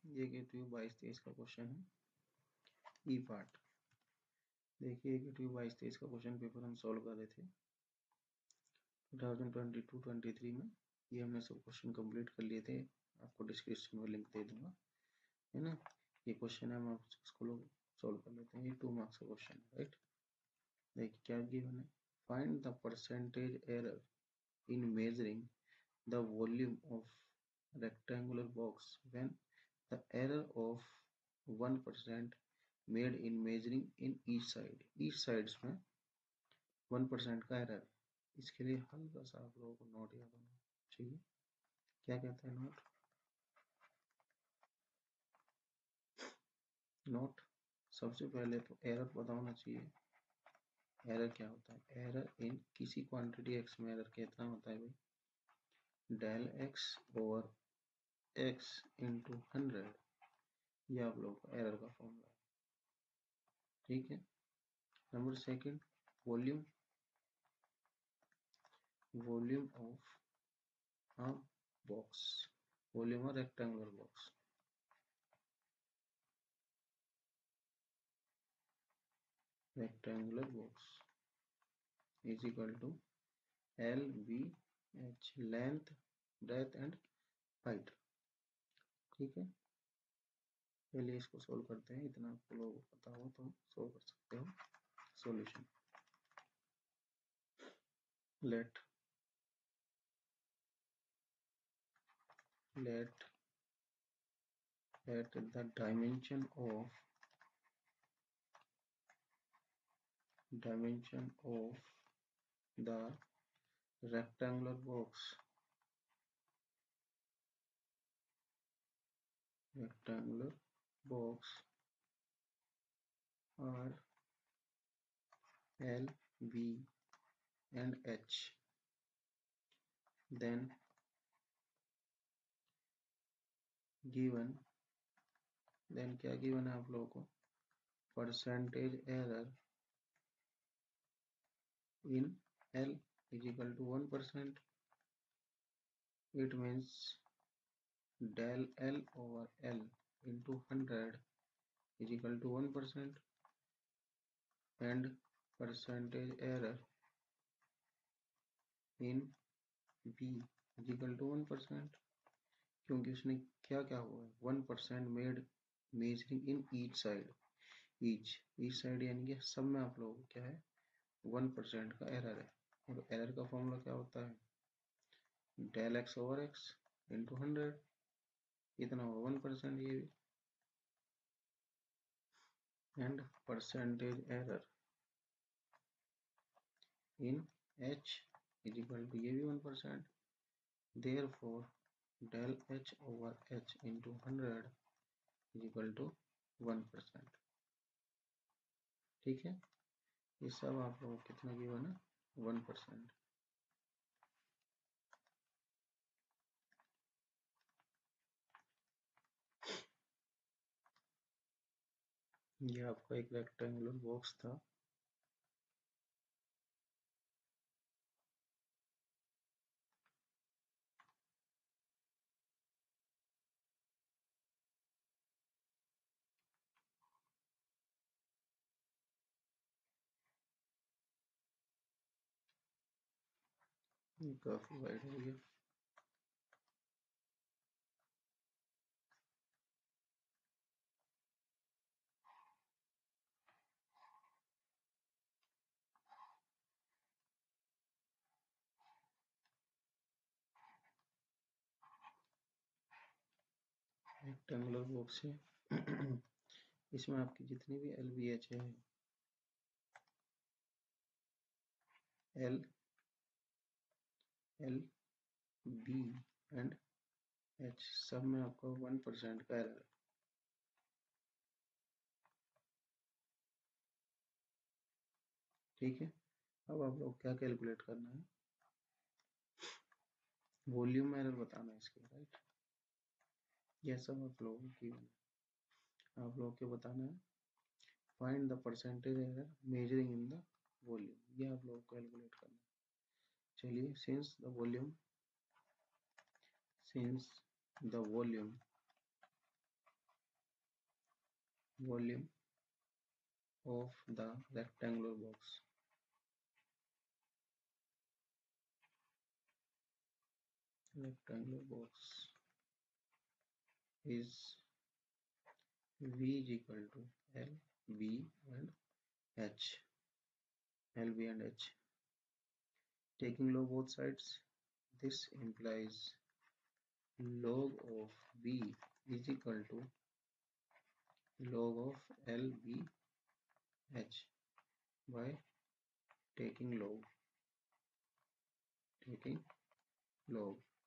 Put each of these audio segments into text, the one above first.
ये के ट्यूब 22-23 का क्वेश्चन है ई पार्ट। देखिए कि ट्यूब 22-23 का क्वेश्चन पेपर हम सॉल्व कर रहे थे 2022-23 में। ये हमने सब क्वेश्चन कंप्लीट कर लिए थे, आपको डिस्क्रिप्शन में लिंक दे दूंगा, है ना। ये क्वेश्चन है, हम आप इसको लोग सॉल्व कर लेते हैं। ये 2 मार्क्स का क्वेश्चन है, राइट। देखिए क्या गिवन है, find the percentage error in measuring the volume of rectangular box when the error of 1% made in measuring in each side। each sides में 1% का एरर। इसके लिए हल्का सा आप लोगों को नोट याद होना चाहिए। क्या कहते हैं नोट? नोट सबसे पहले तो एरर पता होना चाहिए। एरर क्या होता है? एरर इन किसी क्वांटिटी x में एरर कितना होता है भाई? Del x over x into 100, ये आप लोगों का एरर का फॉर्मूला है, ठीक है। Number second, volume, volume of a box, volume of rectangular box, rectangular box is equal to L B H, length breadth and height, ठीक है। पहले इसको सोल्व करते हैं, इतना आपको लोगों को पता हो तो सोल्व कर सकते हो। Solution, let the dimension of the rectangular box are L, B and H, then given, then क्या given है आप लोगों को? Percentage error in L is equal to 1%. It means del L over L into 100 is equal to 1%, and percentage error in B is equal to 1%, क्योंकि उसने क्या क्या हुआ है? 1% made measuring in each side. Each side यानी कि सब में आप लोगों को क्या है? 1% का एरर है। और एरर का फॉर्मूला क्या होता है? Del x over x into 100, इतना होगा 1%। ये भी, and percentage error in H is equal to, ये भी 1%। Therefore del H over H into 100 is equal to 1%, ठीक है। ये सब आप लोगों को कितना गिवन है? 1%। ये आपका एक रेक्टेंगुलर बॉक्स था, ये काफी वाइड हो गया। रेक्टेंगुलर बॉक्स है इसमें आपकी जितनी भी एल बी एच है, एल बी एंड एच, सब में आपको 1% का एरर है, ठीक है। अब आप लोग क्या कैलकुलेट करना है? वॉल्यूम एरर बताना है इसके, राइट। यह सब आप लोगों की, आप लोगों को बताना है find the percentage error measuring in the volume, ये आप लोगों को कैलकुलेट करना है। चलिए, since the volume volume of the rectangular box. Rectangular box is V is equal to L, B and H. L, B and H. Taking log both sides, this implies log of V is equal to log of L, B, H by taking log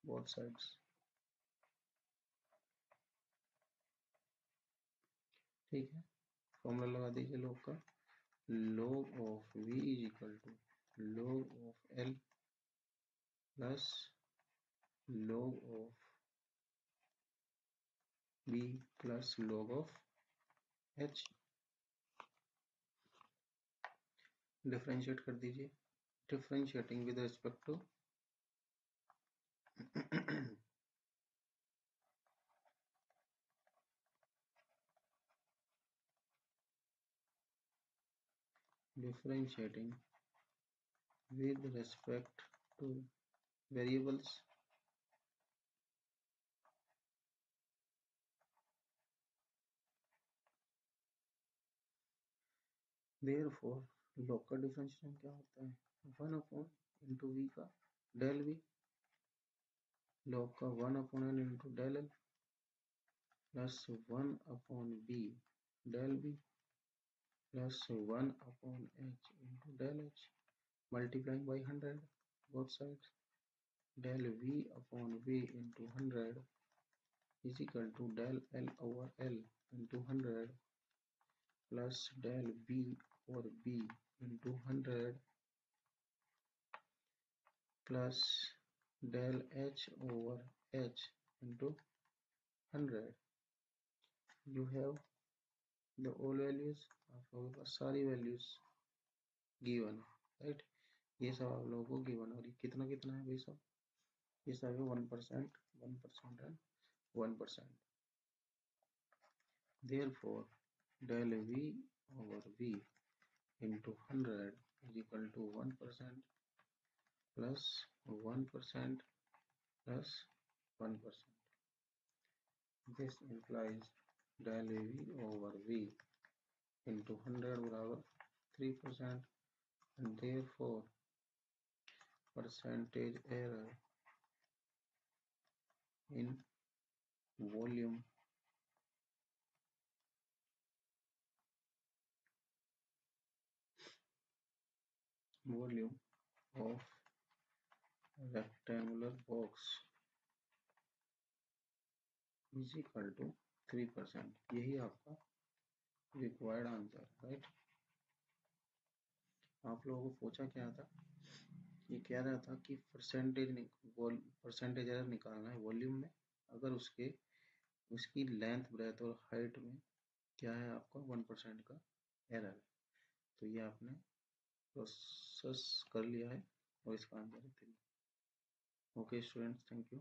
both sides. ठीक है, formula लगा दीजिए log का. Log of V is equal to log of L plus log of B plus log of H. Differentiate कर दीजिए. Differentiating with respect to differentiating with respect to variables, therefore log का differentiation क्या होता है 1 upon into V का del V, log का 1 upon N into del L plus 1 upon B del B plus 1 upon h into del h, multiplying by 100 both sides. Del v upon v into 100 is equal to del l over l into 100 plus del b over b into 100 plus del h over h into 100. You have the all values, आप लोगों के पास सारी values given है, right? ये सब आप लोगों को गिवन. और ये कितना कितना है भाई साहब, ये सब 1%, 1% and 1%. Therefore del v over v into 100 is equal to 1% plus 1% plus 1%. This implies del v over v into 100 बराबर 3%, and therefore percentage error in volume of rectangular box is equal to 3%. यही आपका required answer, right? आप लोगों को पूछा क्या था, ये कह रहा था कि परसेंटेज एरर निकालना है वॉल्यूम में अगर उसकी लेंथ ब्रेथ और हाइट में क्या है आपका 1% का एरर है. तो ये आपने प्रोसेस कर लिया है और इसका आंसर है 3. Okay students, thank you.